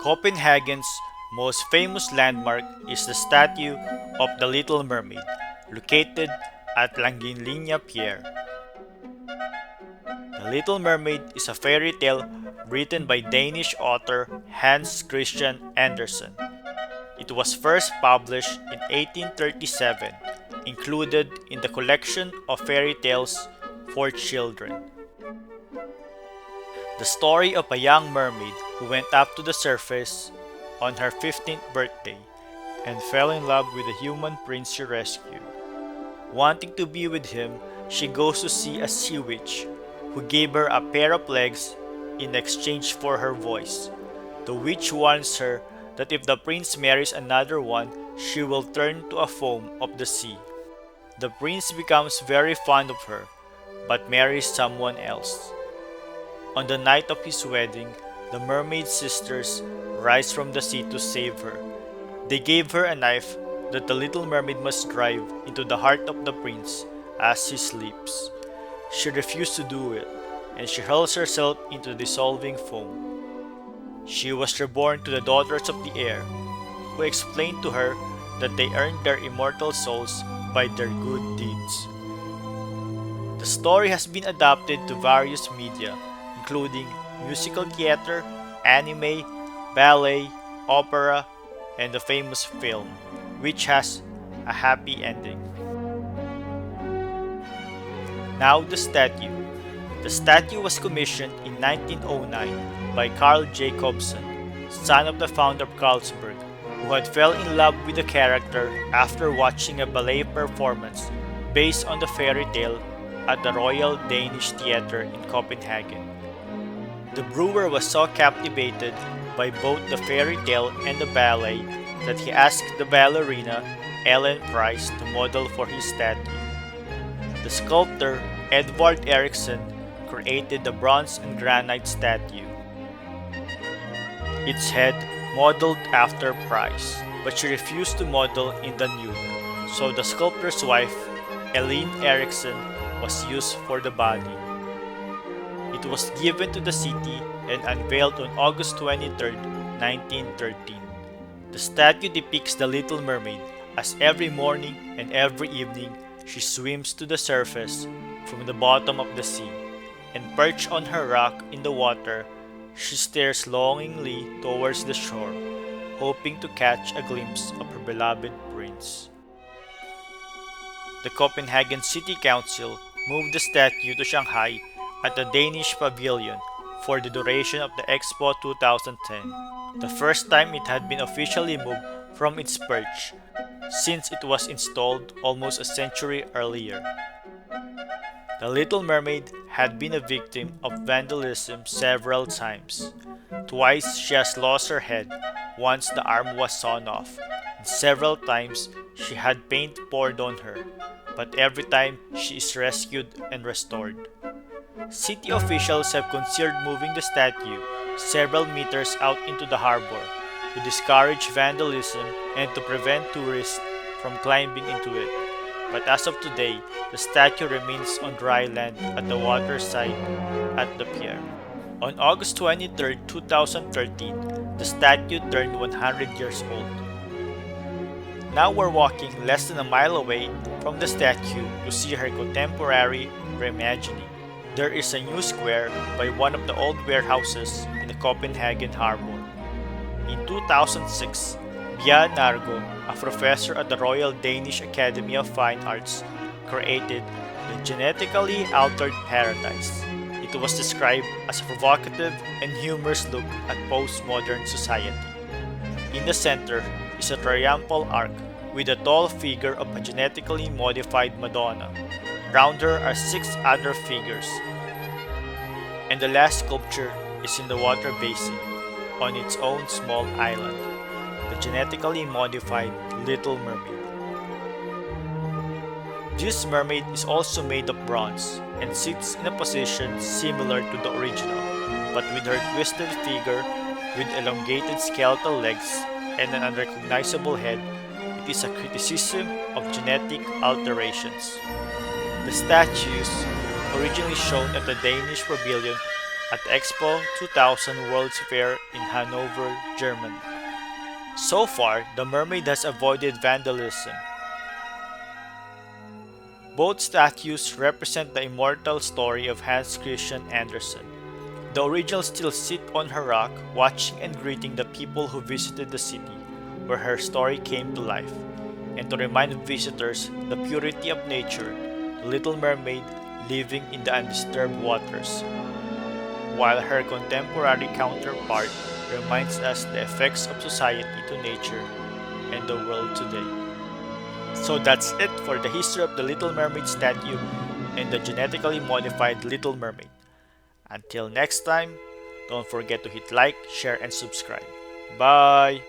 Copenhagen's most famous landmark is the statue of the Little Mermaid, located at Langelinia Pier. The Little Mermaid is a fairy tale written by Danish author Hans Christian Andersen. It was first published in 1837, included in the collection of fairy tales for children. The story of a young mermaid who went up to the surface on her 15th birthday and fell in love with a human prince she rescued. Wanting to be with him, she goes to see a sea witch who gave her a pair of legs in exchange for her voice. The witch warns her that if the prince marries another one, she will turn to a foam of the sea. The prince becomes very fond of her, but marries someone else. On the night of his wedding, the mermaid sisters rise from the sea to save her. They gave her a knife that the little mermaid must drive into the heart of the prince as he sleeps. She refused to do it, and she hurls herself into the dissolving foam. She was reborn to the daughters of the air, who explained to her that they earned their immortal souls by their good deeds. The story has been adapted to various media, including musical theater, anime, ballet, opera, and the famous film, which has a happy ending. Now the statue. The statue was commissioned in 1909 by Carl Jacobsen, son of the founder of Carlsberg, who had fell in love with the character after watching a ballet performance based on the fairy tale at the Royal Danish Theatre in Copenhagen. The brewer was so captivated by both the fairy tale and the ballet that he asked the ballerina Ellen Price to model for his statue. The sculptor Edvard Eriksson created the bronze and granite statue. Its head modeled after Price, but she refused to model in the nude, so the sculptor's wife, Eileen Eriksson, was used for the body. It was given to the city and unveiled on August 23, 1913. The statue depicts the Little Mermaid as every morning and every evening she swims to the surface from the bottom of the sea, and perched on her rock in the water, she stares longingly towards the shore, hoping to catch a glimpse of her beloved prince. The Copenhagen City Council moved the statue to Shanghai at the Danish Pavilion for the duration of the Expo 2010, the first time it had been officially moved from its perch, since it was installed almost a century earlier. The Little Mermaid had been a victim of vandalism several times. Twice she has lost her head, once the arm was sawn off, and several times she had paint poured on her, but every time she is rescued and restored. City officials have considered moving the statue several meters out into the harbor to discourage vandalism and to prevent tourists from climbing into it. But as of today, the statue remains on dry land at the waterside at the pier. On August 23, 2013, the statue turned 100 years old. Now we're walking less than a mile away from the statue to see her contemporary reimagining. There is a new square by one of the old warehouses in the Copenhagen harbor. In 2006, Bia Nargo, a professor at the Royal Danish Academy of Fine Arts, created the Genetically Altered Paradise. It was described as a provocative and humorous look at postmodern society. In the center is a triumphal arch with a tall figure of a genetically modified Madonna. Round her are 6 other figures. And the last sculpture is in the water basin, on its own small island, the genetically modified Little Mermaid. This mermaid is also made of bronze and sits in a position similar to the original, but with her twisted figure with elongated skeletal legs and an unrecognizable head. It is a criticism of genetic alterations. The statues, originally shown at the Danish Pavilion, at Expo 2000 World's Fair in Hanover, Germany. So far, the mermaid has avoided vandalism. Both statues represent the immortal story of Hans Christian Andersen. The original still sit on her rock, watching and greeting the people who visited the city where her story came to life, and to remind visitors the purity of nature, the Little Mermaid living in the undisturbed waters, while her contemporary counterpart reminds us the effects of society to nature and the world today. So that's it for the history of the Little Mermaid statue and the genetically modified Little Mermaid. Until next time, don't forget to hit like, share, and subscribe. Bye!